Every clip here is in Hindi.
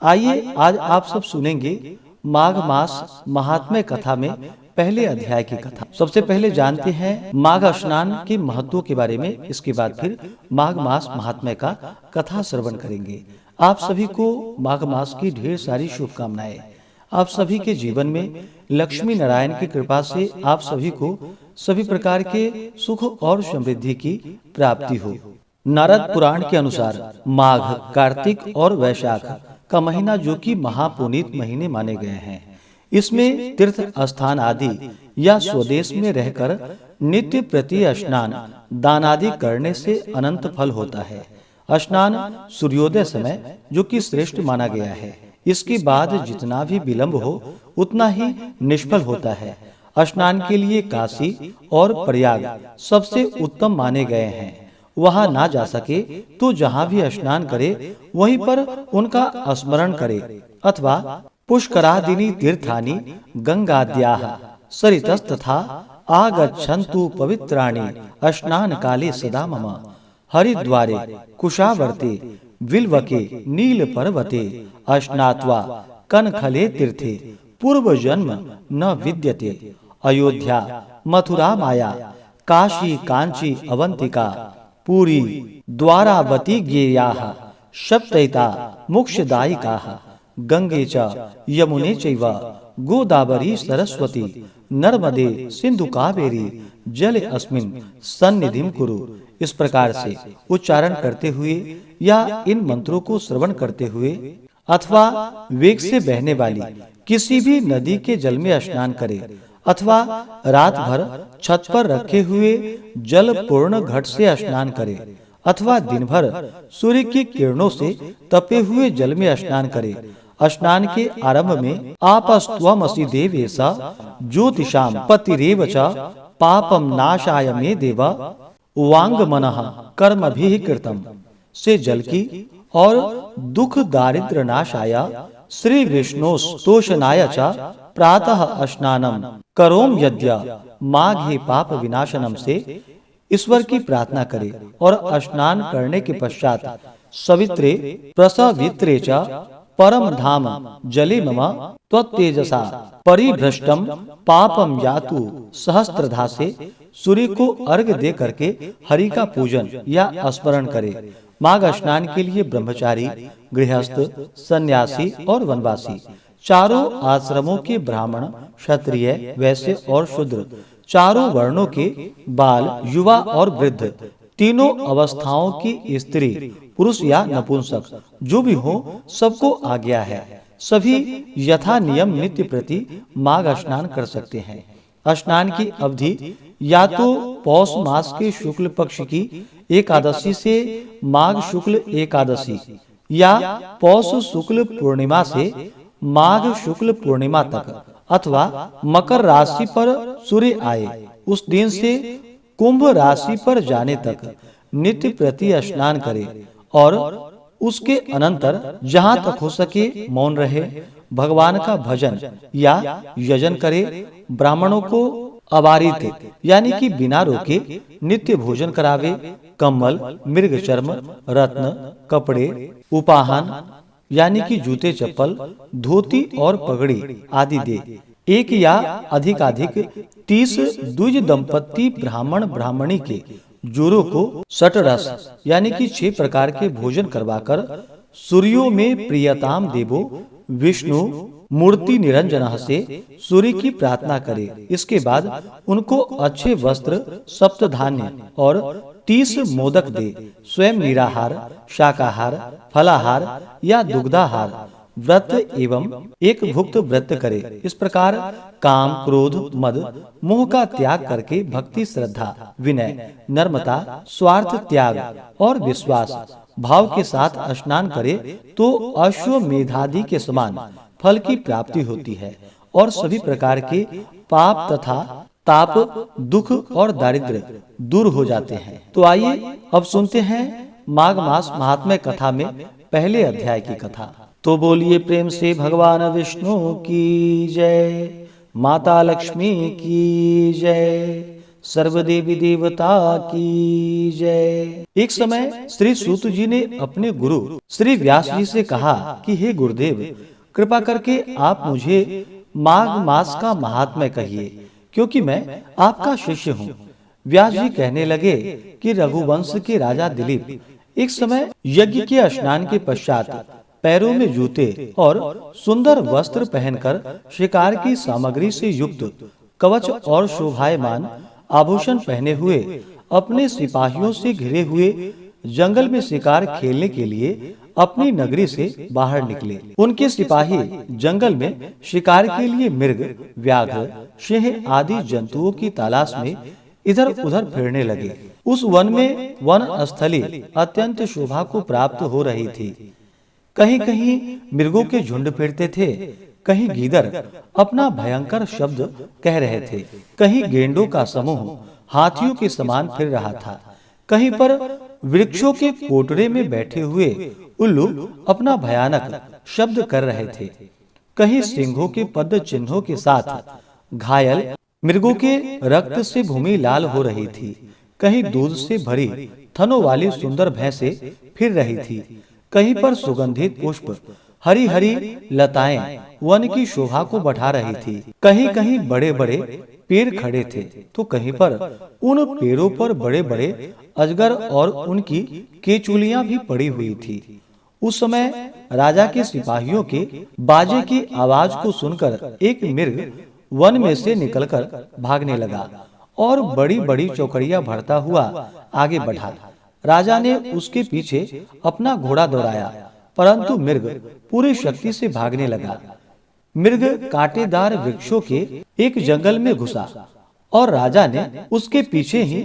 आइए आज आप सब सुनेंगे माघ मास महात्म्य कथा में पहले अध्याय की कथा। सबसे पहले जानते हैं माघ स्नान के महत्व के बारे में, इसके बाद फिर माघ मास महात्म्य का कथा श्रवण करेंगे। आप सभी को माघ मास की ढेर सारी शुभकामनाएं। आप सभी के जीवन में लक्ष्मी नारायण की कृपा से आप सभी को सभी प्रकार के सुख और समृद्धि की प्राप्ति हो। नारद पुराण के अनुसार माघ, कार्तिक और वैशाख का महीना जो कि महापुनीत महीने माने गए हैं, इसमें तीर्थ स्थान आदि या स्वदेश में रहकर नित्य प्रति स्नान दान आदि करने से अनंत फल होता है। स्नान सूर्योदय समय जो कि श्रेष्ठ माना गया है, इसके बाद जितना भी विलंब हो उतना ही निष्फल होता है। स्नान के लिए काशी और प्रयाग सबसे उत्तम माने गए हैं। वहां ना जा सके तो जहां भी स्नान करे वहीं पर उनका स्मरण करे, अथवा पुष्करादिनी तीर्थानि गंगाद्याः सरितस्तथा आगच्छन्तु पवित्राणि स्नान काले सदा मम हरिद्वारे कुशावर्ते विल्वके नील पर्वते स्नात्वा कनखले तीर्थे पूर्व जन्म न विद्यते। अयोध्या, मथुरा, माया, काशी, कांची, अवंतिका, पूरी, द्वारावती ज्ञेयाः सप्तैता मोक्षदायिकाः गंगे च यमुने चैव गोदावरी सरस्वती नर्मदे सिंधु कावेरी जल अस्मिन् सन्निधिं कुरु। इस प्रकार से उच्चारण करते हुए या इन मंत्रों को श्रवण करते हुए अथवा वेग से बहने वाली किसी भी नदी के जल में स्नान करे, अथवा रात भर छत पर रखे हुए जल पूर्ण घट से स्नान करे, अथवा दिन भर सूर्य की किरणों से तपे हुए जल में स्नान करे। स्नान के आरंभ में आपस्त्वमसि देवेश ज्योतिषां पतिरेव च पापम नाशाय मे देव वांगमनः कर्मभिः कृतम् से जल की और दुख दारिद्र नाशाय श्री विष्णोस्तोषणाय च प्रातः स्नानम करोम यद्य माघे पाप विनाशनम से ईश्वर की प्रार्थना करे, और स्नान करने के पश्चात सवित्रे प्रसवित्रे च परम धाम जले मम त्वत्तेजसा परिभ्रष्टम पापम यातु सहस्त्रधा से सूर्य को अर्घ दे करके हरि का पूजन या स्मरण करे। माघ स्नान के लिए ब्रह्मचारी, गृहस्थ, सन्यासी और वनवासी चारों आश्रमों के ब्राह्मण, क्षत्रिय, वैश्य और शूद्र, चारों वर्णों के बाल, युवा और वृद्ध, तीनों अवस्थाओं की स्त्री, पुरुष या नपुंसक जो भी हो सबको आज्ञा है। सभी यथा नियम नित्य प्रति माघ स्नान कर सकते हैं। स्नान की अवधि या तो पौष मास के शुक्ल पक्ष की एकादशी से माघ शुक्ल एकादशी या पौष शुक्ल पूर्णिमा से माघ शुक्ल पूर्णिमा तक, अथवा मकर राशि पर सूर्य आए उस दिन से कुंभ राशि पर जाने तक नित्य प्रति स्नान करे, और उसके अनंतर जहाँ तक हो सके मौन रहे, भगवान का भजन या यजन करे, ब्राह्मणों को अवारित यानी कि बिना रोके नित्य भोजन करावे, कम्बल, मृग चर्म, रत्न, कपड़े, उपाहन यानी कि जूते, चप्पल, धोती और पगड़ी आदि दे। एक या अधिकाधिक 30 द्विज दंपत्ति ब्राह्मण ब्राह्मणी के जोड़ों को षटरस यानी कि 6 प्रकार के भोजन करवाकर सूर्यों में प्रियताम देवो विष्णु मूर्ति निरंजन से सूर्य की प्रार्थना करे। इसके बाद उनको अच्छे वस्त्र, सप्तधान्य और 30 मोदक दे। स्वयं निराहार, शाकाहार, फलाहार या दुग्धाहार व्रत एवं एक भुक्त व्रत करे। इस प्रकार काम, क्रोध, मद, मोह का त्याग करके भक्ति, श्रद्धा, विनय, नम्रता, स्वार्थ त्याग और विश्वास भाव के साथ स्नान करे तो अश्वमेधादि के समान फल की प्राप्ति होती है, और सभी प्रकार के पाप तथा ताप, दुख और दारिद्र्य दूर हो जाते हैं। तो आइए अब सुनते हैं माघ मास महात्म्य कथा में पहले अध्याय की कथा। तो बोलिए प्रेम से भगवान विष्णु की जय, माता लक्ष्मी की जय, सर्वदेवी देवता की जय। एक समय श्री सूत जी ने अपने गुरु श्री व्यास जी से कहा कि हे गुरुदेव, कृपा करके आप मुझे माघ मास का महात्म्य कहिए, क्योंकि मैं आपका शिष्य हूँ। व्यास जी कहने लगे कि रघुवंश के राजा दिलीप एक समय यज्ञ के स्नान के पश्चात पैरों में जूते और सुंदर वस्त्र पहनकर शिकार की सामग्री से युक्त कवच और शोभायमान आभूषण पहने हुए अपने सिपाहियों से घिरे हुए जंगल में शिकार खेलने के लिए अपनी नगरी से बाहर निकले। उनके सिपाही जंगल में शिकार के लिए मृग, व्याघ्र, सिंह आदि जंतुओं की तलाश में इधर उधर फिरने लगे। उस वन में वन स्थली अत्यंत शोभा को प्राप्त हो रही थी। कहीं कहीं मृगों के झुंड फिरते थे, कहीं गीदड़ अपना भयंकर शब्द कह रहे थे, कहीं गेंडों का समूह हाथियों के समान फिर रहा था, कहीं पर वृक्षों के कोटरे में बैठे हुए उल्लू अपना भयानक शब्द कर रहे थे, कहीं सिंहों के पद चिन्हों के साथ घायल मृगों के रक्त से भूमि लाल हो रही थी, कहीं दूध से भरी थनों वाली सुंदर भैंसें फिर रही थी, कहीं पर सुगंधित पुष्प हरी हरी लताएं वन की शोभा को बढ़ा रही थी, कहीं कहीं बड़े बड़े पेड़ खड़े थे, तो कहीं पर उन पेड़ों पर बड़े बड़े अजगर और उनकी केचुलियां भी पड़ी हुई थी। उस समय राजा के सिपाहियों के बाजे की आवाज को सुनकर एक मृग वन में से निकलकर भागने लगा और बड़ी बड़ी चौकड़ियां भरता हुआ आगे बढ़ा। राजा ने उसके पीछे अपना घोड़ा दौड़ाया, परंतु मृग पूरी शक्ति से भागने लगा। मृग कांटेदार वृक्षों के एक जंगल में घुसा और राजा ने उसके पीछे ही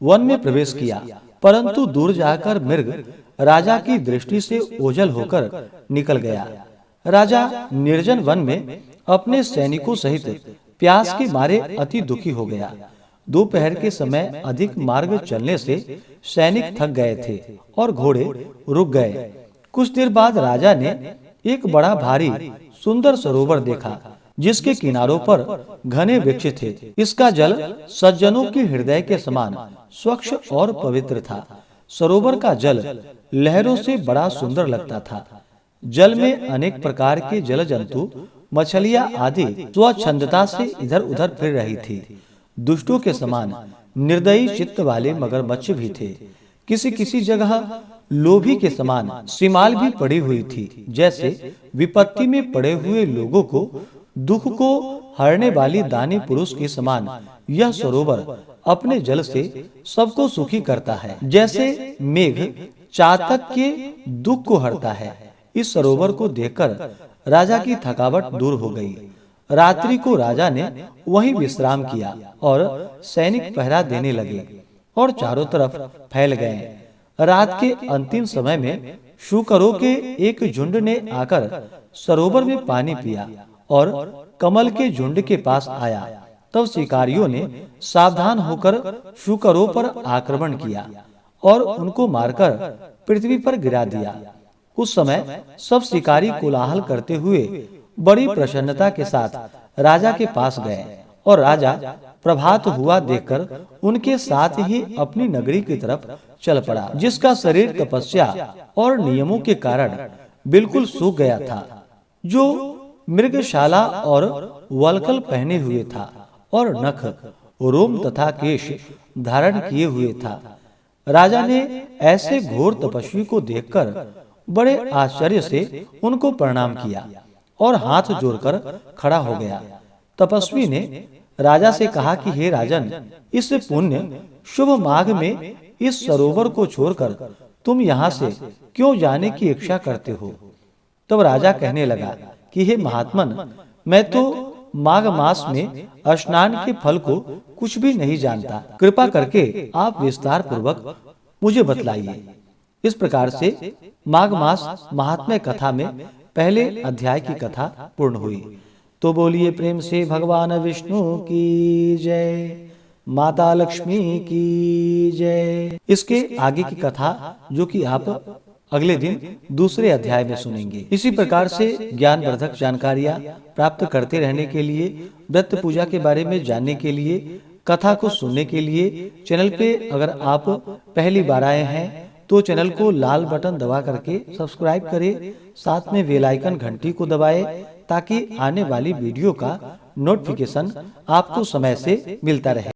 वन में प्रवेश किया, परंतु दूर जाकर मृग राजा की दृष्टि से ओझल होकर निकल गया। राजा निर्जन वन में अपने सैनिकों सहित प्यास के मारे अति दुखी हो गया। दोपहर के समय अधिक मार्ग चलने से सैनिक थक गए थे और घोड़े रुक गए। कुछ देर बाद राजा ने एक बड़ा भारी सुंदर सरोवर देखा, जिसके किनारों पर घने वृक्ष थे। इसका जल सज्जनों के हृदय के समान स्वच्छ और पवित्र था। सरोवर का जल लहरों से बड़ा सुंदर लगता था। जल में अनेक प्रकार के जल जंतु, मछलियां आदि स्वच्छंदता से इधर उधर फिर रही थी। दुष्टों के समान निर्दयी चित्त वाले मगरमच्छ भी थे। किसी किसी जगह लोभी के समान सिमाल भी पड़ी हुई थी। जैसे विपत्ति में पड़े हुए लोगों को दुख को हरने वाली दानी पुरुष के समान यह सरोवर अपने जल से सबको सुखी करता है। जैसे मेघ चातक के दुख को हरता है। इस सरोवर को देखकर राजा की थकावट दूर हो गई। रात्रि को राजा ने वहीं विश्राम किया और सैनिक पहरा देने लगे और चारों तरफ फैल गए। रात के अंतिम समय में शूकरों के एक झुंड ने आकर सरोवर में पानी पिया और कमल के झुंड के पास आया। तब शिकारियों ने सावधान होकर शूकरों पर आक्रमण किया और उनको मारकर पृथ्वी पर गिरा दिया। उस समय सब शिकारी कोलाहल करते हुए बड़ी प्रसन्नता के साथ राजा के पास गए और राजा प्रभात हुआ देखकर उनके साथ ही अपनी नगरी की तरफ चल पड़ा, जिसका शरीर तपस्या और नियमों के कारण बिल्कुल सूख गया था, जो मृगशाला और वल्कल पहने हुए था और नख, रोम तथा केश धारण किए हुए था। राजा ने ऐसे घोर तपस्वी को देखकर बड़े आश्चर्य से उनको प्रणाम किया और हाथ जोड़कर खड़ा हो गया। तपस्वी ने राजा से कहा कि हे राजन, इस पुण्य शुभ माघ में इस सरोवर को छोड़कर तुम यहाँ से क्यों जाने की इच्छा करते हो? तब राजा कहने लगा कि हे महात्मन, मैं तो माघ मास में स्नान के फल को कुछ भी नहीं जानता। कृपा करके आप विस्तार पूर्वक मुझे बतलाइए। इस प्रकार से माघ मास महात्म्य कथा में पहले अध्याय की कथा पूर्ण हुई। तो बोलिए प्रेम से भगवान विष्णु की जय, माता लक्ष्मी की जय। इसके आगे की कथा जो कि आप अगले दिन दूसरे अध्याय में सुनेंगे। इसी प्रकार से ज्ञानवर्धक जानकारियाँ प्राप्त करते रहने के लिए, व्रत पूजा के बारे में जानने के लिए कथा को सुनने के लिए चैनल पे अगर आप पहली बार आए हैं तो चैनल को लाल बटन दबा करके सब्सक्राइब करें, साथ में बेल आइकन घंटी को दबाएं ताकि आने वाली वीडियो का नोटिफिकेशन आपको समय से मिलता रहे।